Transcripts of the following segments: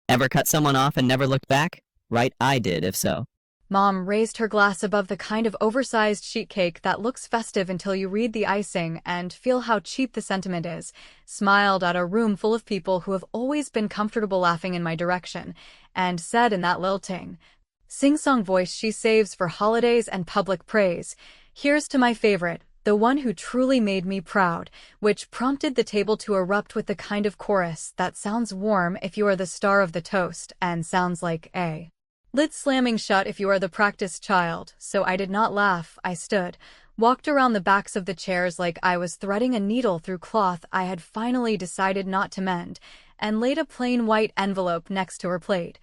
Ever cut someone off and never looked back? Right, I did, if so. Mom raised her glass above the kind of oversized sheet cake that looks festive until you read the icing and feel how cheap the sentiment is, smiled at a room full of people who have always been comfortable laughing in my direction, and said in that lilting, sing-song voice she saves for holidays and public praise, "Here's to my favorite, the one who truly made me proud," which prompted the table to erupt with the kind of chorus that sounds warm if you are the star of the toast and sounds like a lid slamming shut if you are the practiced child. So I did not laugh. I stood, walked around the backs of the chairs like I was threading a needle through cloth I had finally decided not to mend, and laid a plain white envelope next to her plate,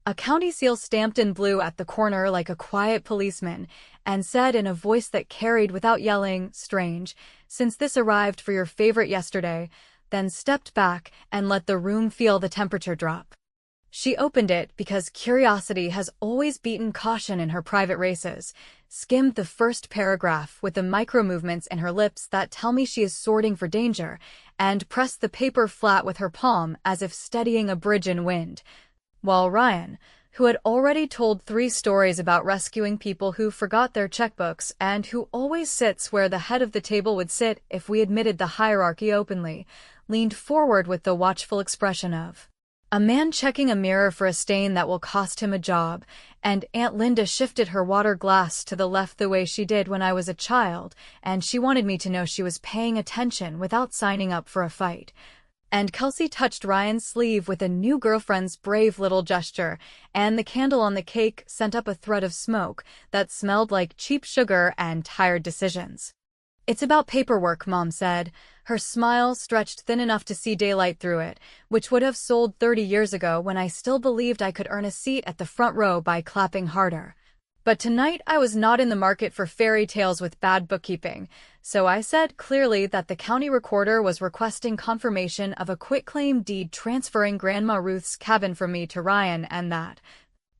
a county seal stamped in blue at the corner like a quiet policeman, and said in a voice that carried without yelling, "Strange, since this arrived for your favorite yesterday," then stepped back and let the room feel the temperature drop. She opened it because curiosity has always beaten caution in her private races, skimmed the first paragraph with the micro-movements in her lips that tell me she is sorting for danger, and pressed the paper flat with her palm as if steadying a bridge in wind. While Ryan, who had already told 3 stories about rescuing people who forgot their checkbooks and who always sits where the head of the table would sit if we admitted the hierarchy openly, leaned forward with the watchful expression of a man checking a mirror for a stain that will cost him a job, and Aunt Linda shifted her water glass to the left the way she did when I was a child, and she wanted me to know she was paying attention without signing up for a fight. And Kelsey touched Ryan's sleeve with a new girlfriend's brave little gesture, and the candle on the cake sent up a thread of smoke that smelled like cheap sugar and tired decisions. "It's about paperwork," Mom said. Her smile stretched thin enough to see daylight through it, which would have sold 30 years ago when I still believed I could earn a seat at the front row by clapping harder. But tonight I was not in the market for fairy tales with bad bookkeeping, so I said clearly that the county recorder was requesting confirmation of a quitclaim deed transferring Grandma Ruth's cabin from me to Ryan, and that,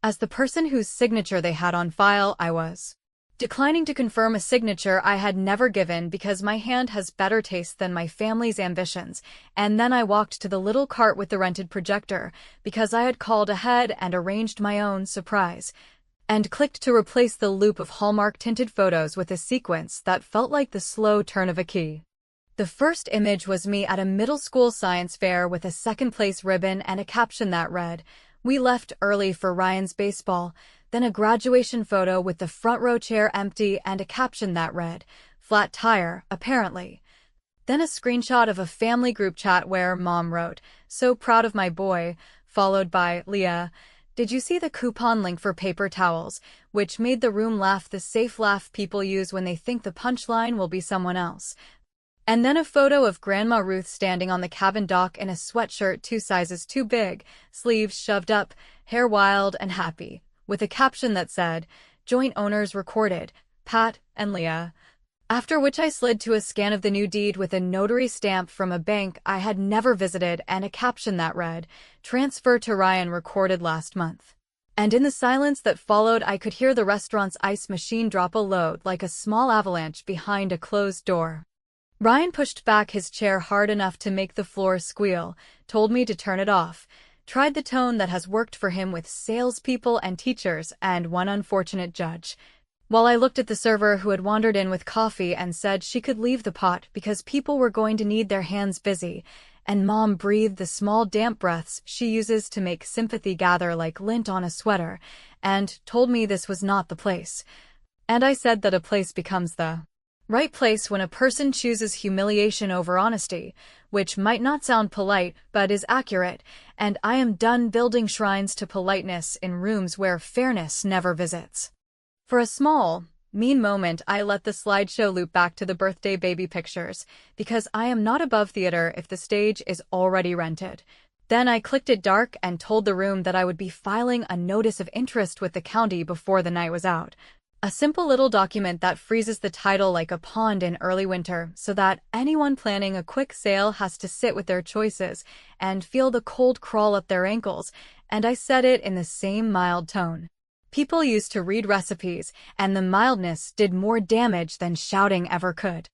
as the person whose signature they had on file, I was declining to confirm a signature I had never given because my hand has better taste than my family's ambitions, and then I walked to the little cart with the rented projector, because I had called ahead and arranged my own surprise, and clicked to replace the loop of Hallmark-tinted photos with a sequence that felt like the slow turn of a key. The first image was me at a middle school science fair with a second-place ribbon and a caption that read, "We left early for Ryan's baseball," then a graduation photo with the front row chair empty and a caption that read, "Flat tire, apparently." Then a screenshot of a family group chat where Mom wrote, "So proud of my boy," followed by, "Leah, did you see the coupon link for paper towels?" which made the room laugh, the safe laugh people use when they think the punchline will be someone else. And then a photo of Grandma Ruth standing on the cabin dock in a sweatshirt 2 sizes too big, sleeves shoved up, hair wild and happy, with a caption that said, "Joint owners recorded, Pat and Leah." After which I slid to a scan of the new deed with a notary stamp from a bank I had never visited and a caption that read, "Transfer to Ryan recorded last month." And in the silence that followed I could hear the restaurant's ice machine drop a load like a small avalanche behind a closed door. Ryan pushed back his chair hard enough to make the floor squeal, told me to turn it off, tried the tone that has worked for him with salespeople and teachers and one unfortunate judge, while I looked at the server who had wandered in with coffee and said she could leave the pot because people were going to need their hands busy, and Mom breathed the small damp breaths she uses to make sympathy gather like lint on a sweater, and told me this was not the place. And I said that a place becomes the right place when a person chooses humiliation over honesty, which might not sound polite but is accurate, and I am done building shrines to politeness in rooms where fairness never visits. For a small, mean moment I let the slideshow loop back to the birthday baby pictures, because I am not above theater if the stage is already rented. Then I clicked it dark and told the room that I would be filing a notice of interest with the county before the night was out. A simple little document that freezes the title like a pond in early winter so that anyone planning a quick sale has to sit with their choices and feel the cold crawl up their ankles, and I said it in the same mild tone people used to read recipes, and the mildness did more damage than shouting ever could.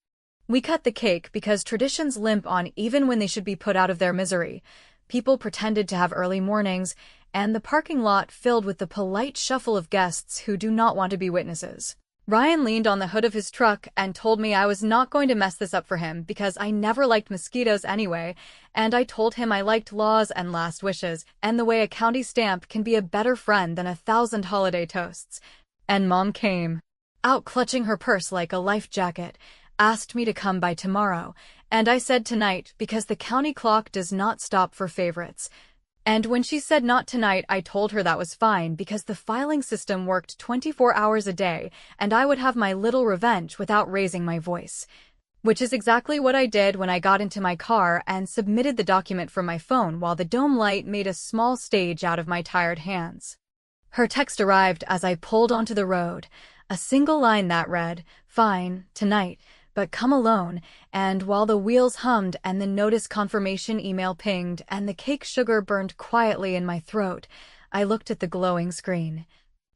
We cut the cake because traditions limp on even when they should be put out of their misery. People pretended to have early mornings, and the parking lot filled with the polite shuffle of guests who do not want to be witnesses. Ryan leaned on the hood of his truck and told me I was not going to mess this up for him because I never liked mosquitoes anyway, and I told him I liked laws and last wishes, and the way a county stamp can be a better friend than 1,000 holiday toasts. And Mom came out clutching her purse like a life jacket, asked me to come by tomorrow, and I said tonight because the county clock does not stop for favorites. And when she said not tonight, I told her that was fine because the filing system worked 24 hours a day, and I would have my little revenge without raising my voice. Which is exactly what I did when I got into my car and submitted the document from my phone while the dome light made a small stage out of my tired hands. Her text arrived as I pulled onto the road, a single line that read, "Fine, tonight, but come alone," and while the wheels hummed and the notice confirmation email pinged and the cake sugar burned quietly in my throat, I looked at the glowing screen.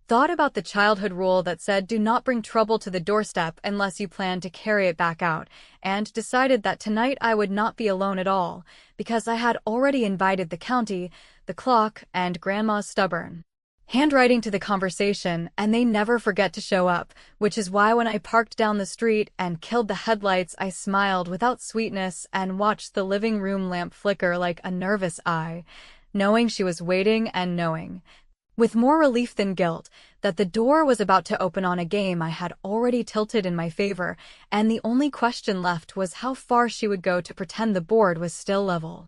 Thought about the childhood rule that said do not bring trouble to the doorstep unless you plan to carry it back out, and decided that tonight I would not be alone at all, because I had already invited the county, the clock, and Grandma's stubborn handwriting to the conversation, and they never forget to show up, which is why when I parked down the street and killed the headlights, I smiled without sweetness and watched the living room lamp flicker like a nervous eye, knowing she was waiting and knowing, with more relief than guilt, that the door was about to open on a game I had already tilted in my favor, and the only question left was how far she would go to pretend the board was still level.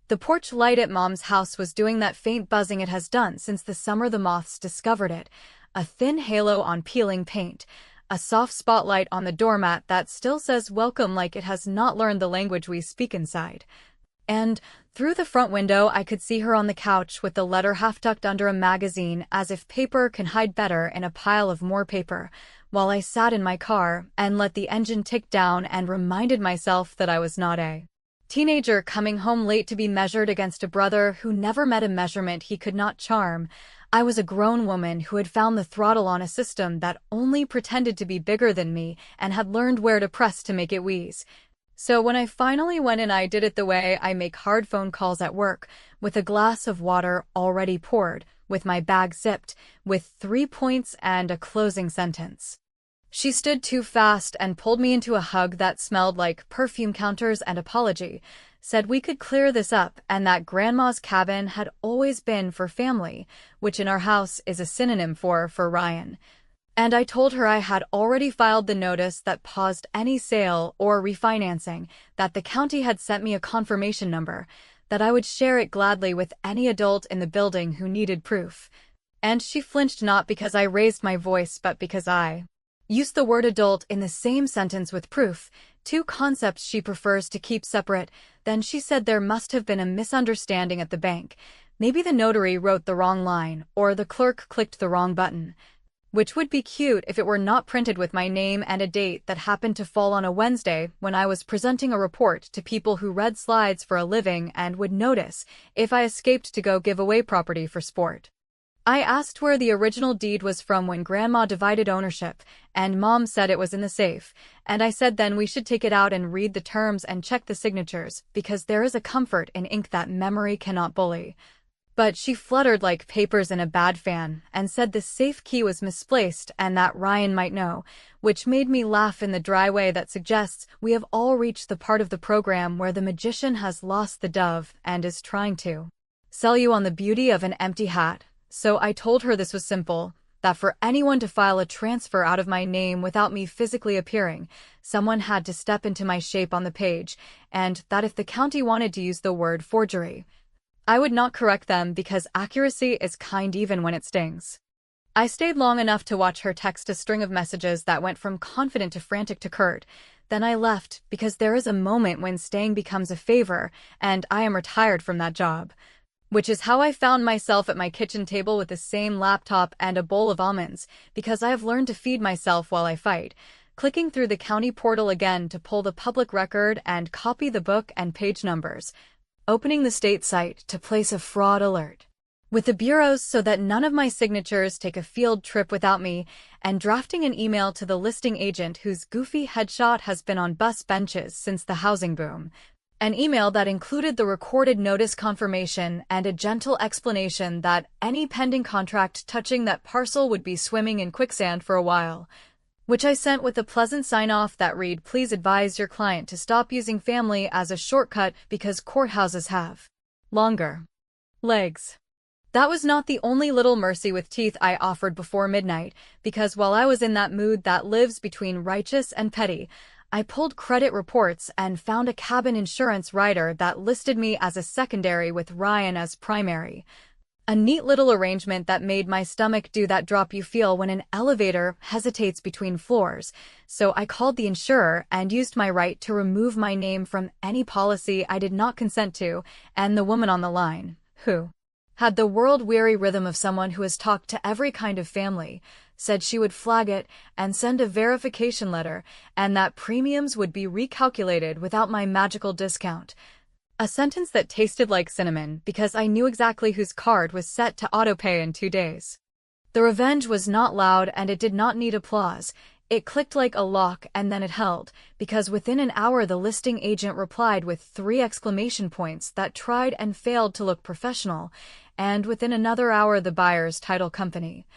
The porch light at Mom's house was doing that faint buzzing it has done since the summer the moths discovered it, a thin halo on peeling paint, a soft spotlight on the doormat that still says welcome like it has not learned the language we speak inside. And through the front window I could see her on the couch with the letter half tucked under a magazine as if paper can hide better in a pile of more paper, while I sat in my car and let the engine tick down and reminded myself that I was not a teenager coming home late to be measured against a brother who never met a measurement he could not charm. I was a grown woman who had found the throttle on a system that only pretended to be bigger than me and had learned where to press to make it wheeze. So when I finally went in, I did it the way I make hard phone calls at work, with a glass of water already poured, with my bag zipped, with 3 points and a closing sentence. She stood too fast and pulled me into a hug that smelled like perfume counters and apology, said we could clear this up and that Grandma's cabin had always been for family, which in our house is a synonym for Ryan. And I told her I had already filed the notice that paused any sale or refinancing, that the county had sent me a confirmation number, that I would share it gladly with any adult in the building who needed proof. And she flinched not because I raised my voice but because I used the word adult in the same sentence with proof, two concepts she prefers to keep separate. Then she said there must have been a misunderstanding at the bank. Maybe the notary wrote the wrong line, or the clerk clicked the wrong button. Which would be cute if it were not printed with my name and a date that happened to fall on a Wednesday when I was presenting a report to people who read slides for a living and would notice if I escaped to go give away property for sport. I asked where the original deed was from when Grandma divided ownership, and Mom said it was in the safe, and I said then we should take it out and read the terms and check the signatures, because there is a comfort in ink that memory cannot bully. But she fluttered like papers in a bad fan, and said the safe key was misplaced and that Ryan might know, which made me laugh in the dry way that suggests we have all reached the part of the program where the magician has lost the dove and is trying to sell you on the beauty of an empty hat. So I told her this was simple, that for anyone to file a transfer out of my name without me physically appearing, someone had to step into my shape on the page, and that if the county wanted to use the word forgery, I would not correct them because accuracy is kind even when it stings. I stayed long enough to watch her text a string of messages that went from confident to frantic to curt. Then I left because there is a moment when staying becomes a favor, and I am retired from that job. Which is how I found myself at my kitchen table with the same laptop and a bowl of almonds, because I have learned to feed myself while I fight, clicking through the county portal again to pull the public record and copy the book and page numbers, opening the state site to place a fraud alert with the bureaus so that none of my signatures take a field trip without me, and drafting an email to the listing agent whose goofy headshot has been on bus benches since the housing boom. An email that included the recorded notice confirmation and a gentle explanation that any pending contract touching that parcel would be swimming in quicksand for a while, which I sent with a pleasant sign-off that read, "Please advise your client to stop using family as a shortcut because courthouses have longer legs." That was not the only little mercy with teeth I offered before midnight, because while I was in that mood that lives between righteous and petty, I pulled credit reports and found a cabin insurance rider that listed me as a secondary with Ryan as primary. A neat little arrangement that made my stomach do that drop you feel when an elevator hesitates between floors, so I called the insurer and used my right to remove my name from any policy I did not consent to, and the woman on the line, who had the world-weary rhythm of someone who has talked to every kind of family, said she would flag it and send a verification letter, and that premiums would be recalculated without my magical discount. A sentence that tasted like cinnamon because I knew exactly whose card was set to autopay in 2 days. The revenge was not loud and it did not need applause. It clicked like a lock and then it held, because within an hour the listing agent replied with 3 exclamation points that tried and failed to look professional, and within another hour the buyer's title company,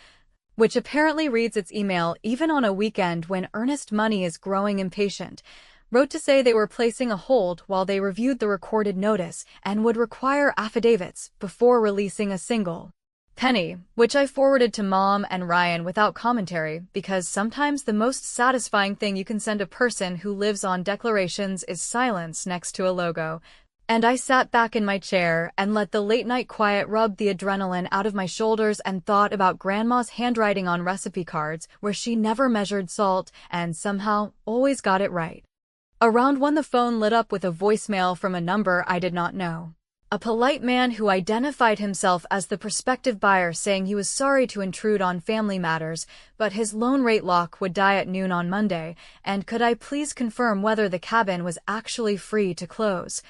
which apparently reads its email even on a weekend when earnest money is growing impatient, wrote to say they were placing a hold while they reviewed the recorded notice and would require affidavits before releasing a single penny, which I forwarded to Mom and Ryan without commentary, because sometimes the most satisfying thing you can send a person who lives on declarations is silence next to a logo. And I sat back in my chair and let the late-night quiet rub the adrenaline out of my shoulders and thought about Grandma's handwriting on recipe cards where she never measured salt and somehow always got it right. Around 1 the phone lit up with a voicemail from a number I did not know. A polite man who identified himself as the prospective buyer, saying he was sorry to intrude on family matters, but his loan rate lock would die at noon on Monday, and could I please confirm whether the cabin was actually free to close.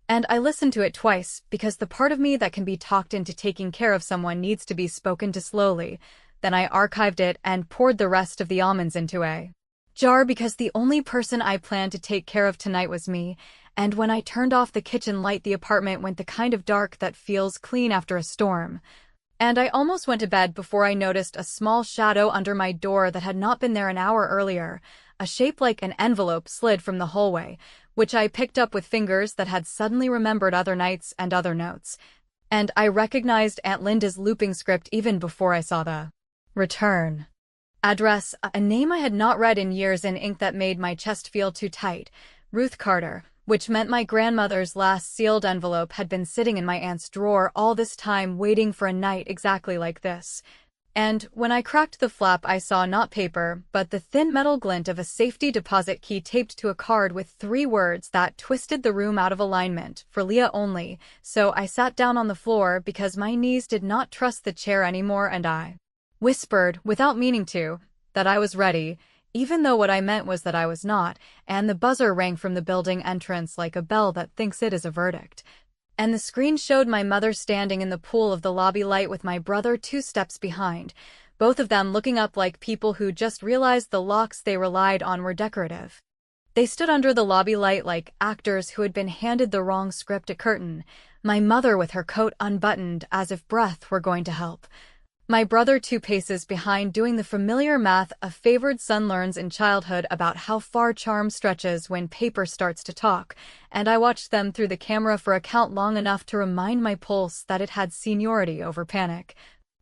And I listened to it twice, because the part of me that can be talked into taking care of someone needs to be spoken to slowly. Then I archived it and poured the rest of the almonds into a jar because the only person I planned to take care of tonight was me, and when I turned off the kitchen light the apartment went the kind of dark that feels clean after a storm. And I almost went to bed before I noticed a small shadow under my door that had not been there an hour earlier. A shape like an envelope slid from the hallway, which I picked up with fingers that had suddenly remembered other nights and other notes. And I recognized Aunt Linda's looping script even before I saw the return address, a name I had not read in years in ink that made my chest feel too tight. Ruth Carter, which meant my grandmother's last sealed envelope had been sitting in my aunt's drawer all this time waiting for a night exactly like this. And when I cracked the flap I saw not paper, but the thin metal glint of a safety deposit key taped to a card with 3 words that twisted the room out of alignment, "For Leah only," so I sat down on the floor because my knees did not trust the chair anymore and I whispered, without meaning to, that I was ready, even though what I meant was that I was not, and the buzzer rang from the building entrance like a bell that thinks it is a verdict. And the screen showed my mother standing in the pool of the lobby light with my brother 2 steps behind, both of them looking up like people who just realized the locks they relied on were decorative. They stood under the lobby light like actors who had been handed the wrong script at curtain, my mother with her coat unbuttoned as if breath were going to help. My brother 2 paces behind doing the familiar math a favored son learns in childhood about how far charm stretches when paper starts to talk, and I watched them through the camera for a count long enough to remind my pulse that it had seniority over panic.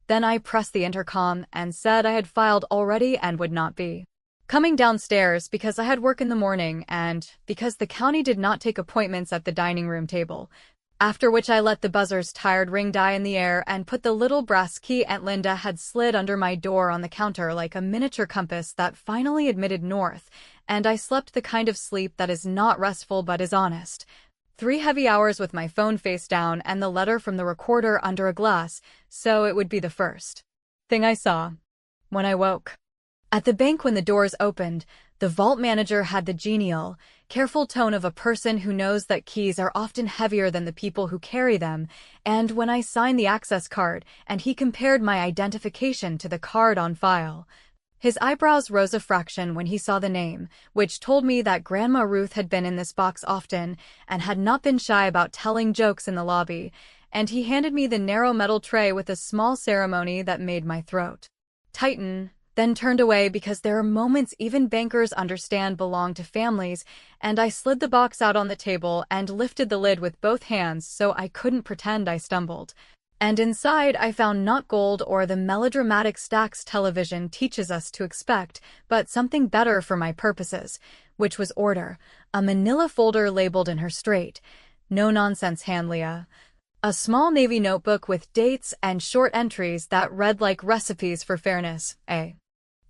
Then I pressed the intercom and said I had filed already and would not be coming downstairs because I had work in the morning and because the county did not take appointments at the dining room table. After which I let the buzzer's tired ring die in the air and put the little brass key Aunt Linda had slid under my door on the counter like a miniature compass that finally admitted north, and I slept the kind of sleep that is not restful but is honest. 3 heavy hours with my phone face down and the letter from the recorder under a glass, so it would be the first thing I saw when I woke. At the bank when the doors opened, the vault manager had the genial, careful tone of a person who knows that keys are often heavier than the people who carry them, and when I signed the access card and he compared my identification to the card on file, His eyebrows rose a fraction when he saw the name, which told me that Grandma Ruth had been in this box often and had not been shy about telling jokes in the lobby, and he handed me the narrow metal tray with a small ceremony that made my throat tighten, then turned away because there are moments even bankers understand belong to families, and I slid the box out on the table and lifted the lid with both hands so I couldn't pretend I stumbled. And inside I found not gold or the melodramatic stacks television teaches us to expect, but something better for my purposes, which was order, a manila folder labeled in her straight, no-nonsense hand, Leah. A small navy notebook with dates and short entries that read like recipes for fairness, a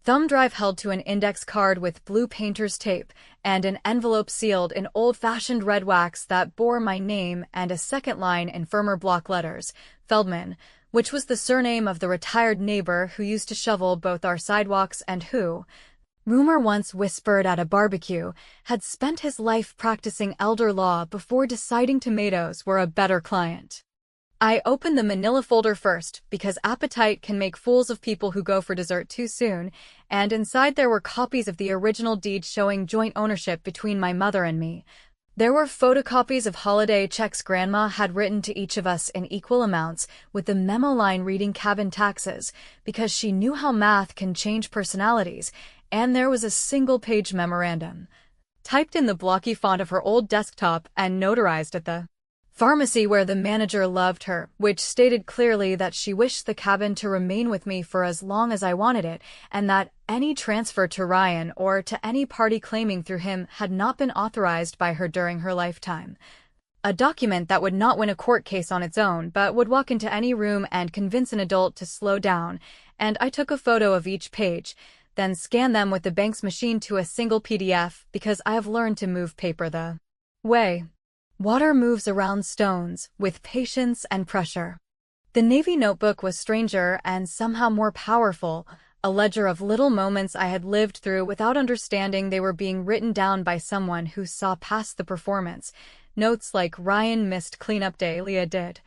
thumb drive held to an index card with blue painter's tape, and an envelope sealed in old-fashioned red wax that bore my name and a second line in firmer block letters, Feldman, which was the surname of the retired neighbor who used to shovel both our sidewalks and who, rumor once whispered at a barbecue, had spent his life practicing elder law before deciding tomatoes were a better client. I opened the manila folder first because appetite can make fools of people who go for dessert too soon, and inside there were copies of the original deed showing joint ownership between my mother and me. There were photocopies of holiday checks Grandma had written to each of us in equal amounts, with the memo line reading cabin taxes, because she knew how math can change personalities, and there was a single-page memorandum, typed in the blocky font of her old desktop and notarized at the pharmacy where the manager loved her, which stated clearly that she wished the cabin to remain with me for as long as I wanted it, and that any transfer to Ryan or to any party claiming through him had not been authorized by her during her lifetime. A document that would not win a court case on its own, but would walk into any room and convince an adult to slow down, and I took a photo of each page, then scanned them with the bank's machine to a single PDF because I have learned to move paper the way water moves around stones, with patience and pressure. The Navy notebook was stranger and somehow more powerful, a ledger of little moments I had lived through without understanding they were being written down by someone who saw past the performance. Notes like Ryan missed cleanup day, Leah did.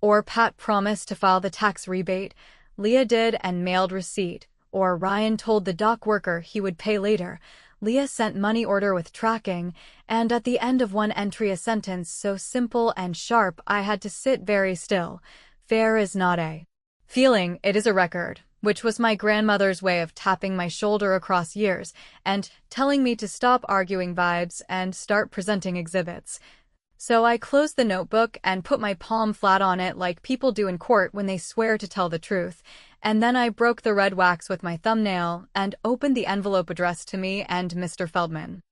Or Pat promised to file the tax rebate, Leah did and mailed receipt. Or Ryan told the dock worker he would pay later, Leah sent money order with tracking, and at the end of one entry a sentence so simple and sharp I had to sit very still. Fair is not a feeling, it is a record, which was my grandmother's way of tapping my shoulder across years and telling me to stop arguing vibes and start presenting exhibits. So I closed the notebook and put my palm flat on it like people do in court when they swear to tell the truth, and then I broke the red wax with my thumbnail and opened the envelope addressed to me and Mr. Feldman.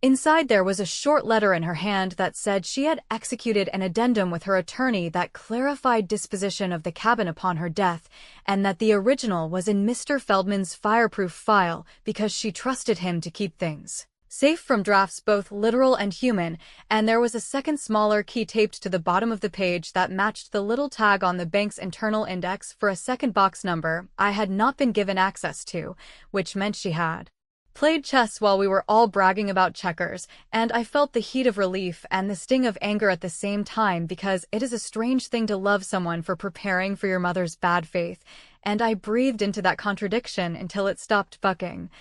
Inside there was a short letter in her hand that said she had executed an addendum with her attorney that clarified disposition of the cabin upon her death, and that the original was in Mr. Feldman's fireproof file because she trusted him to keep things safe from drafts both literal and human, and there was a second smaller key taped to the bottom of the page that matched the little tag on the bank's internal index for a second box number I had not been given access to, which meant she had played chess while we were all bragging about checkers, and I felt the heat of relief and the sting of anger at the same time because it is a strange thing to love someone for preparing for your mother's bad faith, and I breathed into that contradiction until it stopped bucking.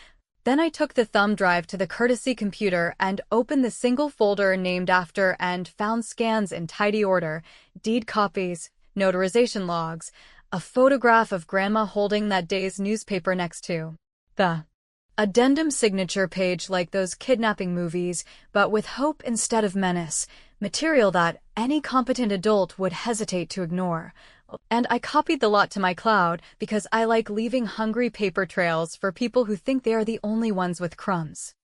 Then I took the thumb drive to the courtesy computer and opened the single folder named after and found scans in tidy order, deed copies, notarization logs, a photograph of Grandma holding that day's newspaper next to the addendum signature page like those kidnapping movies, but with hope instead of menace, material that any competent adult would hesitate to ignore. And I copied the lot to my cloud because I like leaving hungry paper trails for people who think they are the only ones with crumbs.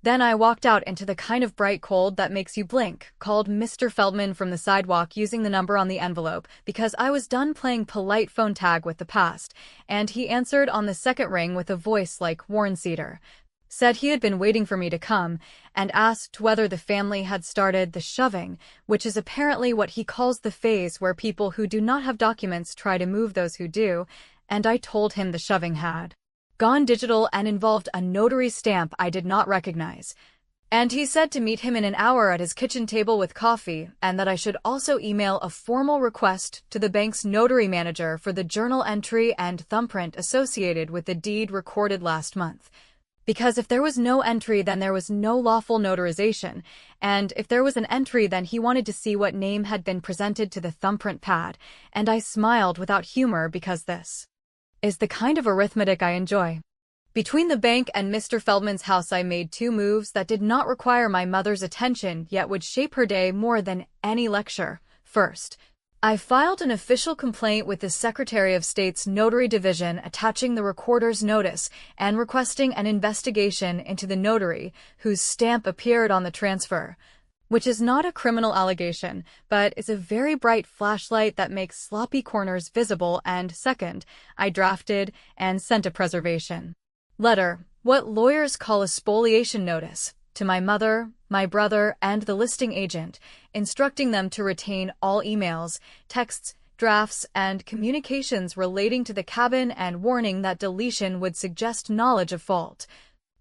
Then I walked out into the kind of bright cold that makes you blink, called Mr. Feldman from the sidewalk using the number on the envelope because I was done playing polite phone tag with the past, and he answered on the second ring with a voice like Warren Cedar. Said he had been waiting for me to come, and asked whether the family had started the shoving, which is apparently what he calls the phase where people who do not have documents try to move those who do, and I told him the shoving had gone digital and involved a notary stamp I did not recognize. And he said to meet him in an hour at his kitchen table with coffee, and that I should also email a formal request to the bank's notary manager for the journal entry and thumbprint associated with the deed recorded last month. Because if there was no entry, then there was no lawful notarization, and if there was an entry, then he wanted to see what name had been presented to the thumbprint pad, and I smiled without humor because this is the kind of arithmetic I enjoy. Between the bank and Mr. Feldman's house, I made 2 moves that did not require my mother's attention, yet would shape her day more than any lecture. First, I filed an official complaint with the Secretary of State's Notary Division attaching the recorder's notice and requesting an investigation into the notary whose stamp appeared on the transfer, which is not a criminal allegation, but is a very bright flashlight that makes sloppy corners visible. And second, I drafted and sent a preservation letter, what lawyers call a spoliation notice, to my mother, my brother, and the listing agent, instructing them to retain all emails, texts, drafts, and communications relating to the cabin and warning that deletion would suggest knowledge of fault.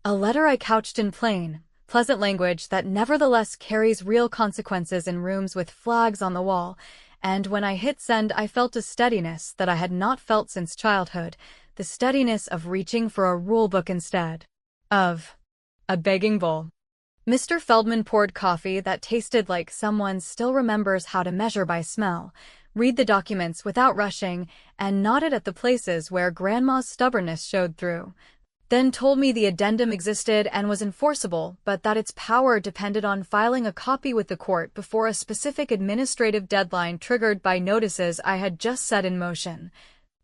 A letter I couched in plain, pleasant language that nevertheless carries real consequences in rooms with flags on the wall, and when I hit send I felt a steadiness that I had not felt since childhood, the steadiness of reaching for a rulebook instead of a begging bowl. Mr. Feldman poured coffee that tasted like someone still remembers how to measure by smell, read the documents without rushing, and nodded at the places where Grandma's stubbornness showed through. Then told me the addendum existed and was enforceable, but that its power depended on filing a copy with the court before a specific administrative deadline triggered by notices I had just set in motion.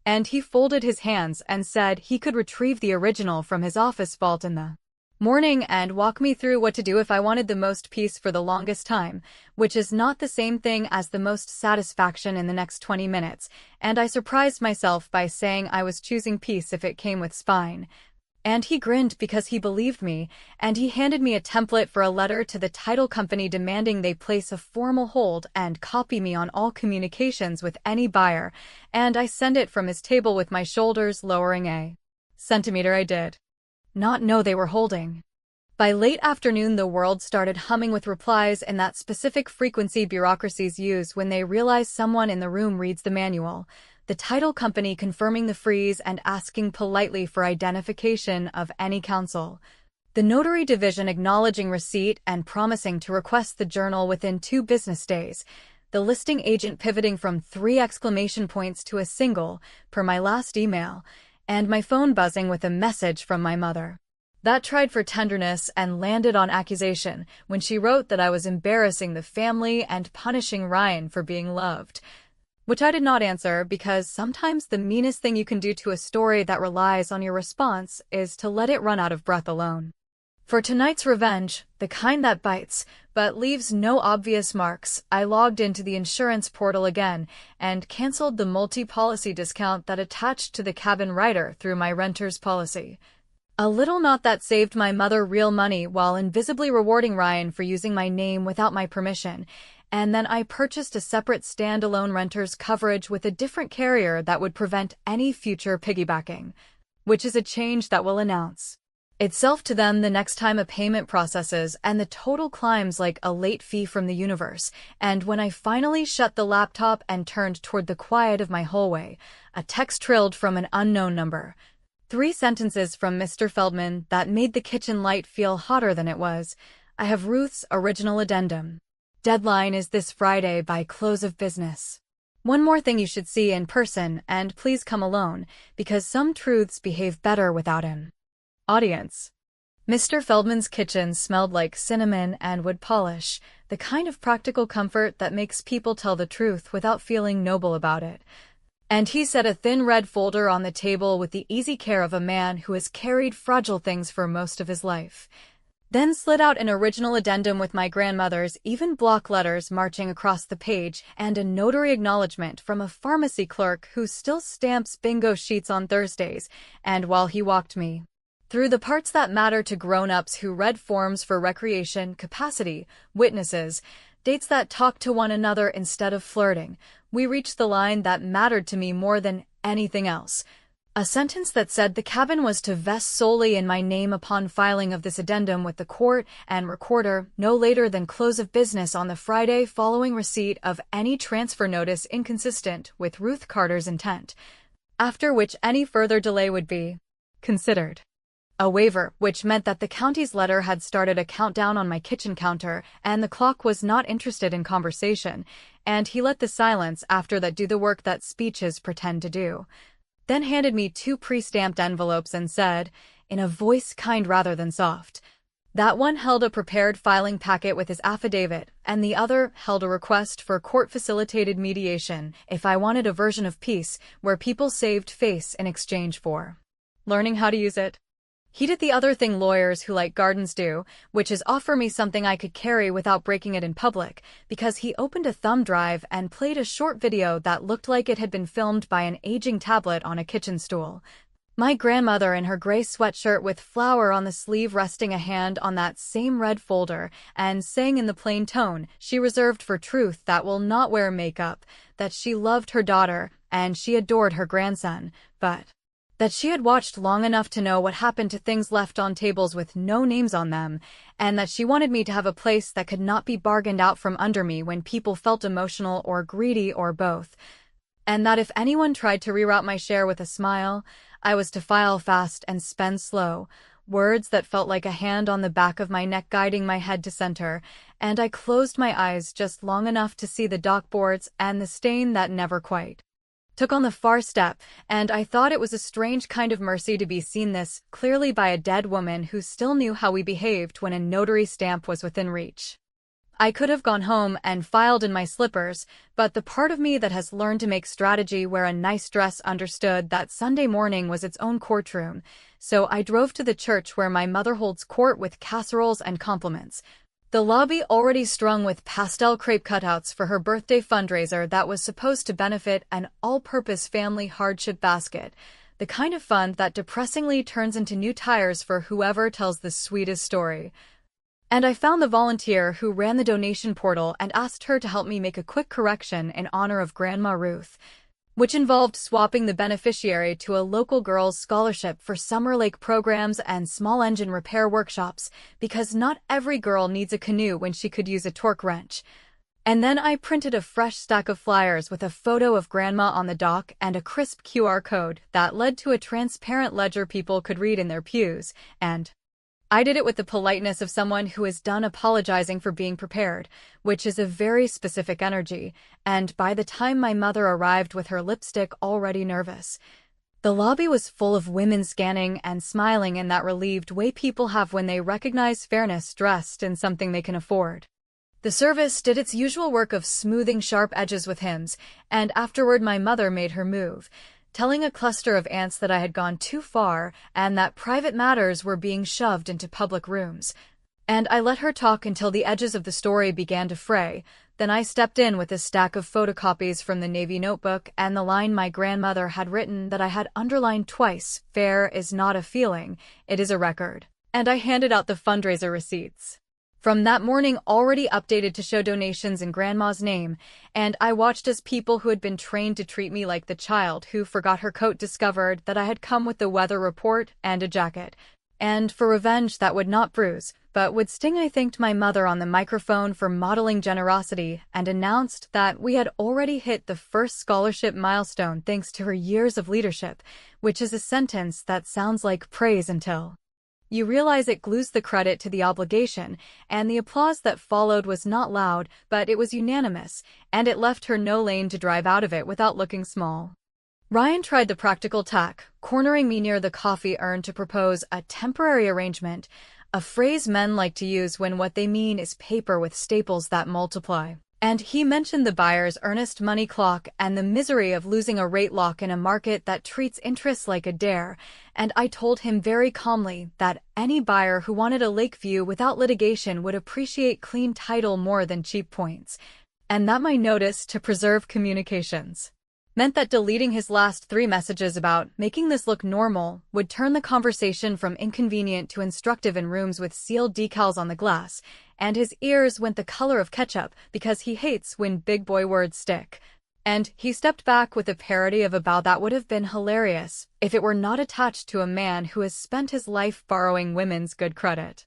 And he folded his hands and said he could retrieve the original from his office vault in the morning and walk me through what to do if I wanted the most peace for the longest time, which is not the same thing as the most satisfaction in the next 20 minutes, and I surprised myself by saying I was choosing peace if it came with spine. And he grinned because he believed me, and he handed me a template for a letter to the title company demanding they place a formal hold and copy me on all communications with any buyer, and I sent it from his table with my shoulders lowering a centimeter. I did not know they were holding. By late afternoon, the world started humming with replies in that specific frequency bureaucracies use when they realize someone in the room reads the manual. The title company confirming the freeze and asking politely for identification of any counsel. The notary division acknowledging receipt and promising to request the journal within 2 business days. The listing agent pivoting from 3 exclamation points to a single, per my last email, and my phone buzzing with a message from my mother. That tried for tenderness and landed on accusation when she wrote that I was embarrassing the family and punishing Ryan for being loved. Which I did not answer because sometimes the meanest thing you can do to a story that relies on your response is to let it run out of breath alone. For tonight's revenge, the kind that bites, but leaves no obvious marks, I logged into the insurance portal again and canceled the multi-policy discount that attached to the cabin rider through my renter's policy. A little knot that saved my mother real money while invisibly rewarding Ryan for using my name without my permission. And then I purchased a separate standalone renter's coverage with a different carrier that would prevent any future piggybacking, which is a change that will announce itself to them the next time a payment processes and the total climbs like a late fee from the universe. And when I finally shut the laptop and turned toward the quiet of my hallway, a text trilled from an unknown number. 3 sentences from Mr. Feldman that made the kitchen light feel hotter than it was. I have Ruth's original addendum. Deadline is this Friday by close of business. One more thing you should see in person, and please come alone, because some truths behave better without him. Audience. Mr. Feldman's kitchen smelled like cinnamon and wood polish, the kind of practical comfort that makes people tell the truth without feeling noble about it. And he set a thin red folder on the table with the easy care of a man who has carried fragile things for most of his life. Then slid out an original addendum with my grandmother's even block letters marching across the page and a notary acknowledgement from a pharmacy clerk who still stamps bingo sheets on Thursdays, and while he walked me through the parts that matter to grown-ups who read forms for recreation, capacity, witnesses, dates that talk to one another instead of flirting, we reached the line that mattered to me more than anything else. A sentence that said the cabin was to vest solely in my name upon filing of this addendum with the court and recorder no later than close of business on the Friday following receipt of any transfer notice inconsistent with Ruth Carter's intent, after which any further delay would be considered. A waiver, which meant that the county's letter had started a countdown on my kitchen counter, and the clock was not interested in conversation, and he let the silence after that do the work that speeches pretend to do. Then handed me 2 pre-stamped envelopes and said, in a voice kind rather than soft, that one held a prepared filing packet with his affidavit, and the other held a request for court-facilitated mediation if I wanted a version of peace where people saved face in exchange for learning how to use it. He did the other thing lawyers who like gardens do, which is offer me something I could carry without breaking it in public, because he opened a thumb drive and played a short video that looked like it had been filmed by an aging tablet on a kitchen stool. My grandmother in her gray sweatshirt with flower on the sleeve resting a hand on that same red folder and saying in the plain tone she reserved for truth that will not wear makeup, that she loved her daughter and she adored her grandson, but that she had watched long enough to know what happened to things left on tables with no names on them, and that she wanted me to have a place that could not be bargained out from under me when people felt emotional or greedy or both, and that if anyone tried to reroute my share with a smile, I was to file fast and spend slow, words that felt like a hand on the back of my neck guiding my head to center, and I closed my eyes just long enough to see the dockboards and the stain that never quite took on the far step, and I thought it was a strange kind of mercy to be seen this clearly by a dead woman who still knew how we behaved when a notary stamp was within reach. I could have gone home and filed in my slippers, but the part of me that has learned to make strategy wear a nice dress understood that Sunday morning was its own courtroom, so I drove to the church where my mother holds court with casseroles and compliments. The lobby already strung with pastel crepe cutouts for her birthday fundraiser that was supposed to benefit an all-purpose family hardship basket, the kind of fund that depressingly turns into new tires for whoever tells the sweetest story. And I found the volunteer who ran the donation portal and asked her to help me make a quick correction in honor of Grandma Ruth, which involved swapping the beneficiary to a local girls' scholarship for summer lake programs and small engine repair workshops, because not every girl needs a canoe when she could use a torque wrench. And then I printed a fresh stack of flyers with a photo of Grandma on the dock and a crisp QR code that led to a transparent ledger people could read in their pews, and I did it with the politeness of someone who is done apologizing for being prepared, which is a very specific energy, and by the time my mother arrived with her lipstick already nervous, the lobby was full of women scanning and smiling in that relieved way people have when they recognize fairness dressed in something they can afford. The service did its usual work of smoothing sharp edges with hymns, and afterward my mother made her move, telling a cluster of aunts that I had gone too far and that private matters were being shoved into public rooms. And I let her talk until the edges of the story began to fray. Then I stepped in with a stack of photocopies from the Navy notebook and the line my grandmother had written that I had underlined twice, "Fair is not a feeling, it is a record." And I handed out the fundraiser receipts from that morning already updated to show donations in Grandma's name, and I watched as people who had been trained to treat me like the child who forgot her coat discovered that I had come with the weather report and a jacket. And for revenge that would not bruise, but would sting, I thanked my mother on the microphone for modeling generosity and announced that we had already hit the first scholarship milestone thanks to her years of leadership, which is a sentence that sounds like praise until you realize it glues the credit to the obligation, and the applause that followed was not loud, but it was unanimous, and it left her no lane to drive out of it without looking small. Ryan tried the practical tack, cornering me near the coffee urn to propose a temporary arrangement, a phrase men like to use when what they mean is paper with staples that multiply. And he mentioned the buyer's earnest money clock and the misery of losing a rate lock in a market that treats interest like a dare, and I told him very calmly that any buyer who wanted a lake view without litigation would appreciate clean title more than cheap points, and that my notice to preserve communications meant that deleting his last 3 messages about making this look normal would turn the conversation from inconvenient to instructive in rooms with sealed decals on the glass, and his ears went the color of ketchup because he hates when big boy words stick. And he stepped back with a parody of a bow that would have been hilarious if it were not attached to a man who has spent his life borrowing women's good credit.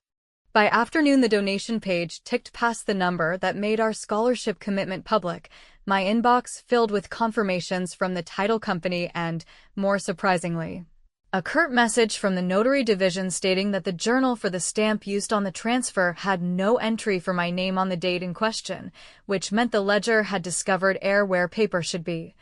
By afternoon, the donation page ticked past the number that made our scholarship commitment public, my inbox filled with confirmations from the title company and, more surprisingly, a curt message from the notary division stating that the journal for the stamp used on the transfer had no entry for my name on the date in question, which meant the ledger had discovered error where paper should be.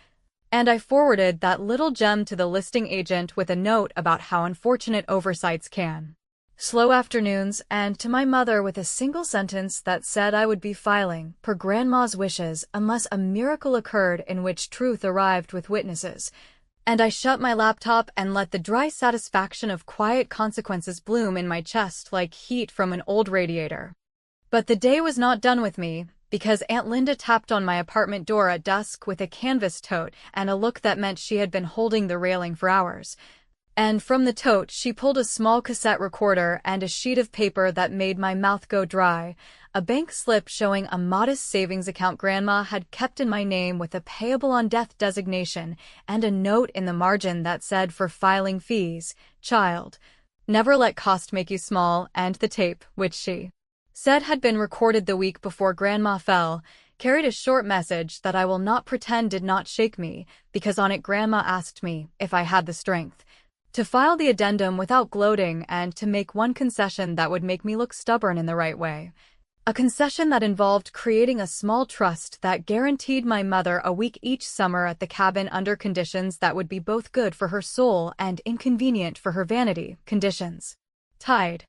And I forwarded that little gem to the listing agent with a note about how unfortunate oversights can slow afternoons, and to my mother with a single sentence that said I would be filing, per Grandma's wishes, unless a miracle occurred in which truth arrived with witnesses. And I shut my laptop and let the dry satisfaction of quiet consequences bloom in my chest like heat from an old radiator. But the day was not done with me, because Aunt Linda tapped on my apartment door at dusk with a canvas tote and a look that meant she had been holding the railing for hours. And from the tote, she pulled a small cassette recorder and a sheet of paper that made my mouth go dry, a bank slip showing a modest savings account Grandma had kept in my name with a payable on death designation, and a note in the margin that said for filing fees, child, never let cost make you small, and the tape, which she said had been recorded the week before Grandma fell, carried a short message that I will not pretend did not shake me, because on it Grandma asked me if I had the strength to file the addendum without gloating and to make one concession that would make me look stubborn in the right way. A concession that involved creating a small trust that guaranteed my mother a week each summer at the cabin under conditions that would be both good for her soul and inconvenient for her vanity, conditions tied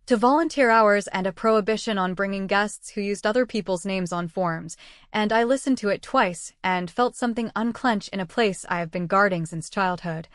to volunteer hours and a prohibition on bringing guests who used other people's names on forms, and I listened to it twice and felt something unclench in a place I have been guarding since childhood.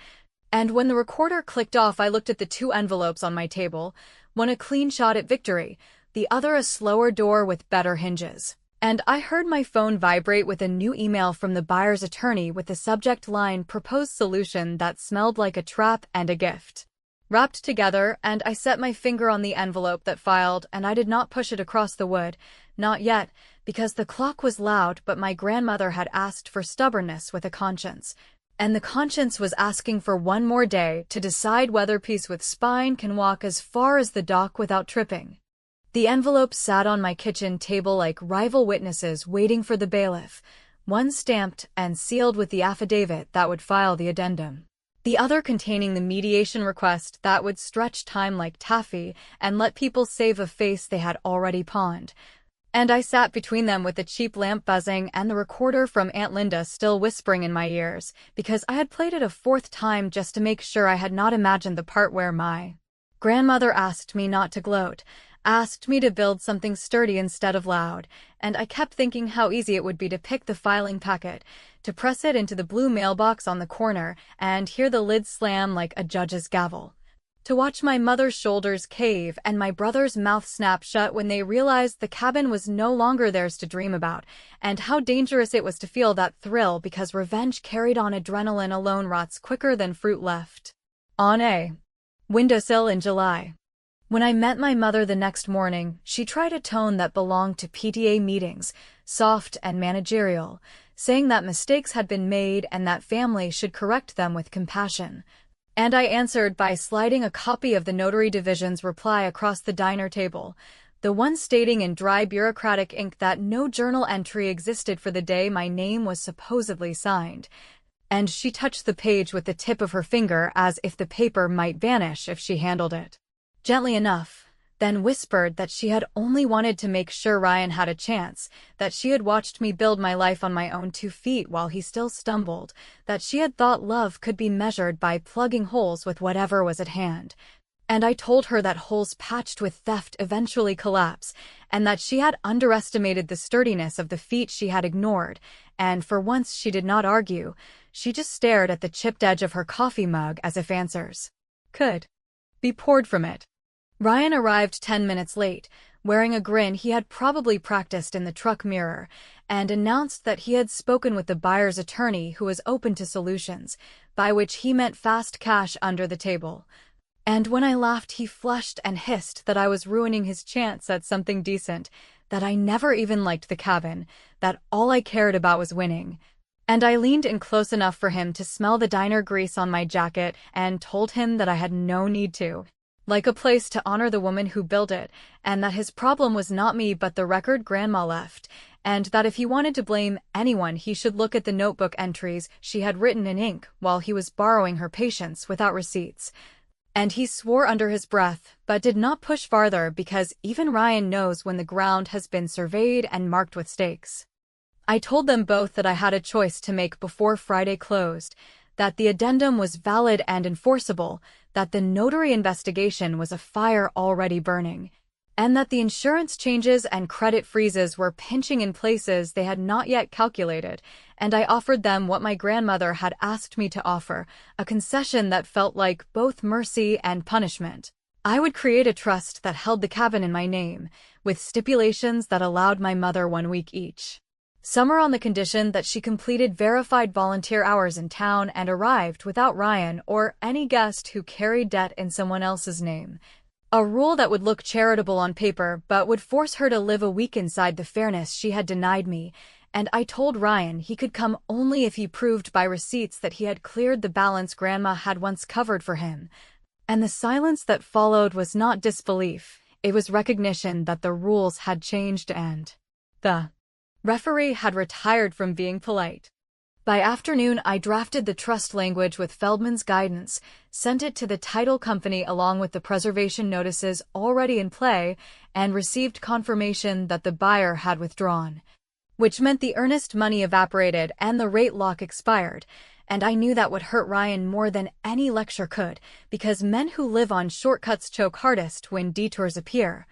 And when the recorder clicked off, I looked at the two envelopes on my table, one a clean shot at victory, the other a slower door with better hinges. And I heard my phone vibrate with a new email from the buyer's attorney with the subject line "Proposed Solution" that smelled like a trap and a gift wrapped together, and I set my finger on the envelope that filed, and I did not push it across the wood, not yet, because the clock was loud, but my grandmother had asked for stubbornness with a conscience. And the conscience was asking for one more day to decide whether Peace with Spine can walk as far as the dock without tripping. The envelope sat on my kitchen table like rival witnesses waiting for the bailiff, one stamped and sealed with the affidavit that would file the addendum, the other containing the mediation request that would stretch time like taffy and let people save a face they had already pawned. And I sat between them with the cheap lamp buzzing and the recorder from Aunt Linda still whispering in my ears, because I had played it a fourth time just to make sure I had not imagined the part where my grandmother asked me not to gloat, asked me to build something sturdy instead of loud, and I kept thinking how easy it would be to pick the filing packet, to press it into the blue mailbox on the corner, and hear the lid slam like a judge's gavel. To watch my mother's shoulders cave and my brother's mouth snap shut when they realized the cabin was no longer theirs to dream about, and how dangerous it was to feel that thrill because revenge carried on adrenaline alone rots quicker than fruit left on a windowsill in July. When I met my mother the next morning, she tried a tone that belonged to PTA meetings, soft and managerial, saying that mistakes had been made and that family should correct them with compassion. And I answered by sliding a copy of the notary division's reply across the diner table, the one stating in dry bureaucratic ink that no journal entry existed for the day my name was supposedly signed. And she touched the page with the tip of her finger as if the paper might vanish if she handled it gently enough, then whispered that she had only wanted to make sure Ryan had a chance, that she had watched me build my life on my own 2 feet while he still stumbled, that she had thought love could be measured by plugging holes with whatever was at hand. And I told her that holes patched with theft eventually collapse, and that she had underestimated the sturdiness of the feet she had ignored, and for once she did not argue, she just stared at the chipped edge of her coffee mug as if answers could be poured from it. Ryan arrived 10 minutes late, wearing a grin he had probably practiced in the truck mirror, and announced that he had spoken with the buyer's attorney who was open to solutions, by which he meant fast cash under the table. And when I laughed, he flushed and hissed that I was ruining his chance at something decent, that I never even liked the cabin, that all I cared about was winning. And I leaned in close enough for him to smell the diner grease on my jacket and told him that I had no need to. Like a place to honor the woman who built it, and that his problem was not me but the record Grandma left, and that if he wanted to blame anyone he should look at the notebook entries she had written in ink while he was borrowing her patience without receipts. And he swore under his breath, but did not push farther because even Ryan knows when the ground has been surveyed and marked with stakes. I told them both that I had a choice to make before Friday closed, that the addendum was valid and enforceable, that the notary investigation was a fire already burning, and that the insurance changes and credit freezes were pinching in places they had not yet calculated, and I offered them what my grandmother had asked me to offer, a concession that felt like both mercy and punishment. I would create a trust that held the cabin in my name, with stipulations that allowed my mother 1 week each. Summer on the condition that she completed verified volunteer hours in town and arrived without Ryan or any guest who carried debt in someone else's name. A rule that would look charitable on paper but would force her to live a week inside the fairness she had denied me, and I told Ryan he could come only if he proved by receipts that he had cleared the balance Grandma had once covered for him. And the silence that followed was not disbelief, it was recognition that the rules had changed and the referee had retired from being polite. By afternoon, I drafted the trust language with Feldman's guidance, sent it to the title company along with the preservation notices already in play, and received confirmation that the buyer had withdrawn. Which meant the earnest money evaporated and the rate lock expired, and I knew that would hurt Ryan more than any lecture could, because men who live on shortcuts choke hardest when detours appear.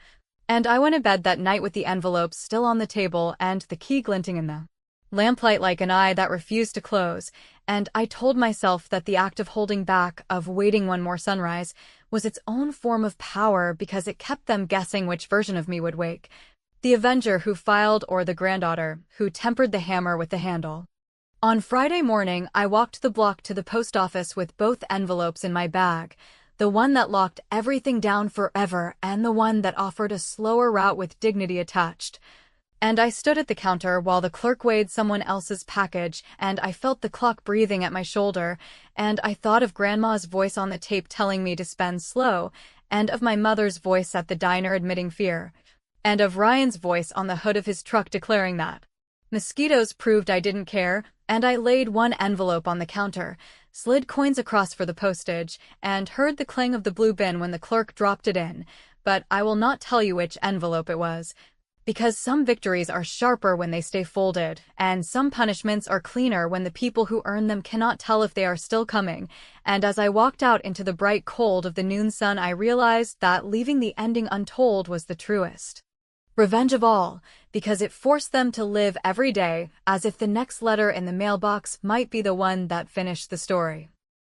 And I went to bed that night with the envelopes still on the table and the key glinting in the lamplight like an eye that refused to close, and I told myself that the act of holding back, of waiting one more sunrise, was its own form of power because it kept them guessing which version of me would wake. The avenger who filed or the granddaughter who tempered the hammer with the handle. On Friday morning, I walked the block to the post office with both envelopes in my bag, the one that locked everything down forever and the one that offered a slower route with dignity attached. And I stood at the counter while the clerk weighed someone else's package, and I felt the clock breathing at my shoulder, and I thought of Grandma's voice on the tape telling me to spend slow, and of my mother's voice at the diner admitting fear, and of Ryan's voice on the hood of his truck declaring that mosquitoes proved I didn't care, and I laid one envelope on the counter, slid coins across for the postage, and heard the clang of the blue bin when the clerk dropped it in, but I will not tell you which envelope it was, because some victories are sharper when they stay folded, and some punishments are cleaner when the people who earn them cannot tell if they are still coming, and as I walked out into the bright cold of the noon sun I realized that leaving the ending untold was the truest revenge of all, because it forced them to live every day as if the next letter in the mailbox might be the one that finished the story.